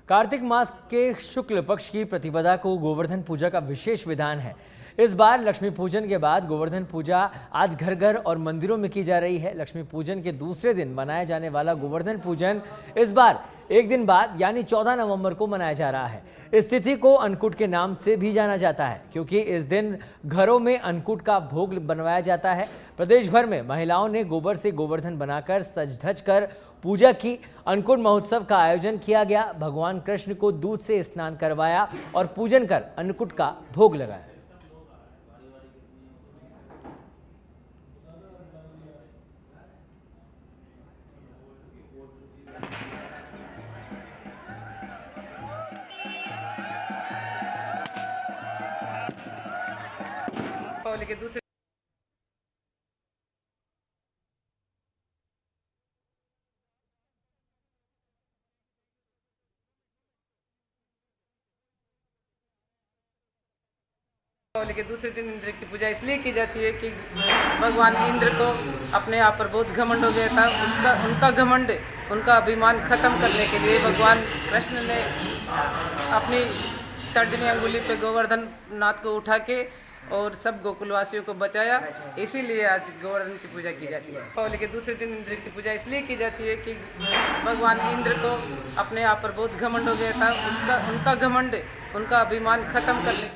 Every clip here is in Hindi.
कार्तिक मास के शुक्ल पक्ष की प्रतिपदा को गोवर्धन पूजा का विशेष विधान है। इस बार लक्ष्मी पूजन के बाद गोवर्धन पूजा आज घर घर और मंदिरों में की जा रही है। लक्ष्मी पूजन के दूसरे दिन मनाया जाने वाला गोवर्धन पूजन इस बार एक दिन बाद यानी 14 नवंबर को मनाया जा रहा है। इस तिथि को अन्नकूट के नाम से भी जाना जाता है क्योंकि इस दिन घरों में अन्नकूट का भोग बनवाया जाता है। प्रदेश भर में महिलाओं ने गोबर से गोवर्धन बनाकर सज धज कर पूजा की। अन्नकूट महोत्सव का आयोजन किया गया। भगवान कृष्ण को दूध से स्नान करवाया और पूजन कर अन्नकूट का भोग लगाया। के दूसरे के दूसरे दिन इंद्र की पूजा इसलिए की जाती है कि भगवान इंद्र को अपने आप पर बहुत घमंड हो गया था। उनका घमंड, उनका अभिमान खत्म करने के लिए भगवान कृष्ण ने अपनी तर्जनी अंगुली पे गोवर्धन नाथ को उठा के और सब गोकुलवासियों को बचाया। इसीलिए आज गोवर्धन की पूजा की जाती है। दीपावली के दूसरे दिन इंद्र की पूजा इसलिए की जाती है कि भगवान इंद्र को अपने आप पर बहुत घमंड हो गया था। उनका घमंड, उनका अभिमान खत्म करने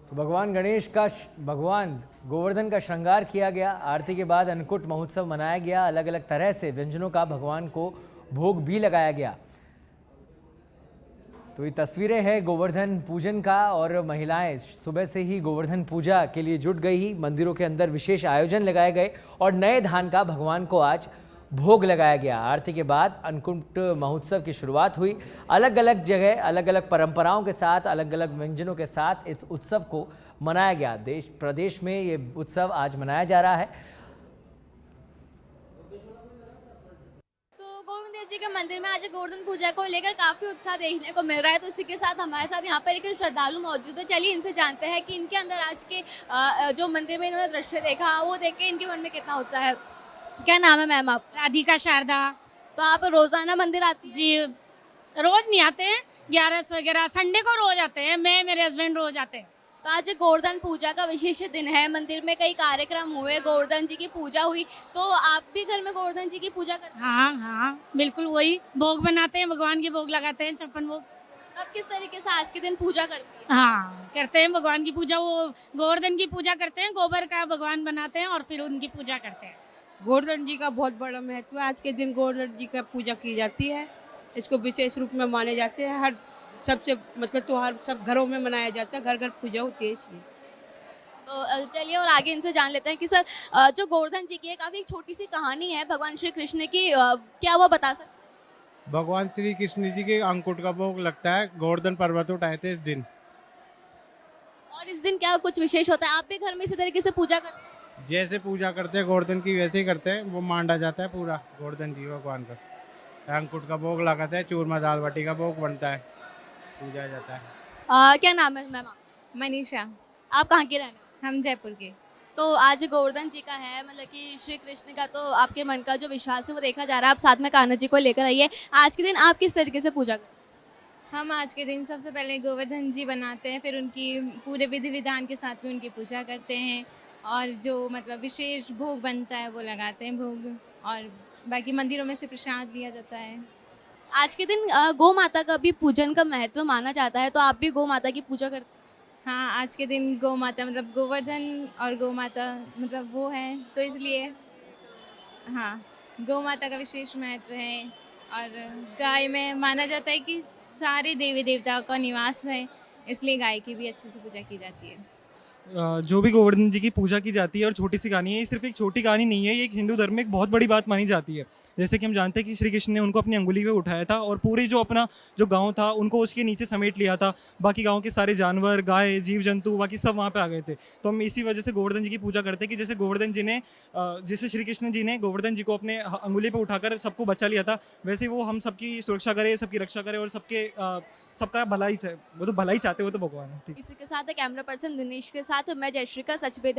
तो भगवान गोवर्धन का श्रृंगार किया गया। आरती के बाद अन्नकूट महोत्सव मनाया गया। अलग अलग तरह से व्यंजनों का भगवान को भोग भी लगाया गया। तो ये तस्वीरें हैं गोवर्धन पूजन का और महिलाएं सुबह से ही गोवर्धन पूजा के लिए जुट गई। मंदिरों के अंदर विशेष आयोजन लगाए गए और नए धान का भगवान को आज भोग लगाया गया। आरती के बाद अन्नकूट महोत्सव की शुरुआत हुई। अलग अलग जगह अलग अलग परंपराओं के साथ, अलग अलग व्यंजनों के साथ इस उत्सव को मनाया गया। देश प्रदेश में ये उत्सव आज मनाया जा रहा है। गोविंद जी के मंदिर में आज गोवर्धन पूजा को लेकर काफी उत्साह देखने को मिल रहा है। तो इसी के साथ हमारे साथ यहाँ पर एक श्रद्धालु मौजूद है। चलिए इनसे जानते हैं कि इनके अंदर आज के जो मंदिर में इन्होंने दृश्य देखा वो देख के इनके मन में कितना उत्साह है। क्या नाम है मैम आप? राधिका शारदा। तो आप रोजाना मंदिर आती हैं? जी, रोज नहीं आते हैं, 11 वगैरह संडे को रोज आते हैं। मैं मेरे हस्बैंड रोज आते हैं। तो आज गोवर्धन पूजा का विशेष दिन है। मंदिर में कई कार्यक्रम हुए, गोवर्धन जी की पूजा हुई। तो आप भी घर में गोवर्धन जी की पूजा करते हैं? हाँ हाँ बिल्कुल, वही भोग बनाते हैं, भगवान के भोग लगाते हैं, 56 भोग। अब किस तरीके से आज के दिन पूजा करती है? हाँ करते हैं भगवान की पूजा। वो गोवर्धन की पूजा करते हैं, गोबर का भगवान बनाते हैं और फिर उनकी पूजा करते हैं। गोवर्धन जी का बहुत बड़ा महत्व है। आज के दिन गोवर्धन जी का पूजा की जाती है। इसको विशेष रूप में माने जाते हैं। हर सबसे मतलब त्योहार सब घरों में मनाया जाता है, घर घर पूजा होती है इसलिए। तो चलिए और आगे इनसे जान लेते हैं कि सर जो गोवर्धन जी की है काफी छोटी सी कहानी है भगवान श्री कृष्ण की, क्या वो बता सकते हैं? भगवान श्री कृष्ण जी के अन्नकूट का भोग लगता है। गोवर्धन पर्वत उठाए थे इस दिन। और इस दिन क्या कुछ विशेष होता है? आप भी घर में इसी तरीके से पूजा करते हैं? जैसे पूजा करते हैं गोवर्धन की वैसे ही करते हैं। वो मांडा जाता है पूरा गोवर्धन जी भगवान का। अन्नकूट का भोग लगाते हैं, चूरमा दाल बाटी का भोग बनता है, पूजा जाता है। क्या नाम है मैम? मनीषा। आप कहाँ के रहने वाले? हम जयपुर के। तो आज गोवर्धन जी का है, मतलब कि श्री कृष्ण का, तो आपके मन का जो विश्वास है वो देखा जा रहा है। आप साथ में कान्हा जी को लेकर आइए। आज के दिन आप किस तरीके से पूजा करते हैं? हम आज के दिन सबसे पहले गोवर्धन जी बनाते हैं, फिर उनकी पूरे विधि विधान के साथ में उनकी पूजा करते हैं और जो मतलब विशेष भोग बनता है वो लगाते हैं भोग, और बाकी मंदिरों में से प्रसाद लिया जाता है। आज के दिन गौ माता का भी पूजन का महत्व माना जाता है। तो आप भी गौ माता की पूजा करते हैं? हाँ, आज के दिन गौ माता मतलब गोवर्धन और गौ माता मतलब वो है, तो इसलिए हाँ गौ माता का विशेष महत्व है। और गाय में माना जाता है कि सारे देवी देवताओं का निवास है, इसलिए गाय की भी अच्छे से पूजा की जाती है। जो भी गोवर्धन जी की पूजा की जाती है और छोटी सी कहानी है, ये सिर्फ एक छोटी कहानी नहीं है, ये एक हिंदू धर्म में एक बहुत बड़ी बात मानी जाती है। जैसे कि हम जानते हैं कि श्री कृष्ण ने उनको अपनी अंगुली पे उठाया था और पूरे जो अपना जो गांव था उनको उसके नीचे समेट लिया था। बाकी गांव के सारे जानवर, गाय, जीव जंतु, बाकी सब वहाँ पे आ गए थे। तो हम इसी वजह से गोवर्धन जी की पूजा करते हैं कि जैसे गोवर्धन जी ने जैसे श्री कृष्ण जी ने गोवर्धन जी को अपने अंगुली पे उठाकर सबको बचा लिया था, वैसे वो हम सबकी सुरक्षा करे, सबकी रक्षा करे और सबका भलाई चाहे। वो तो भलाई चाहते, वो तो भगवान है। ठीक। इसी के साथ कैमरा पर्सन दिनेश के साथ मैं जयश्री का सच बेधड़।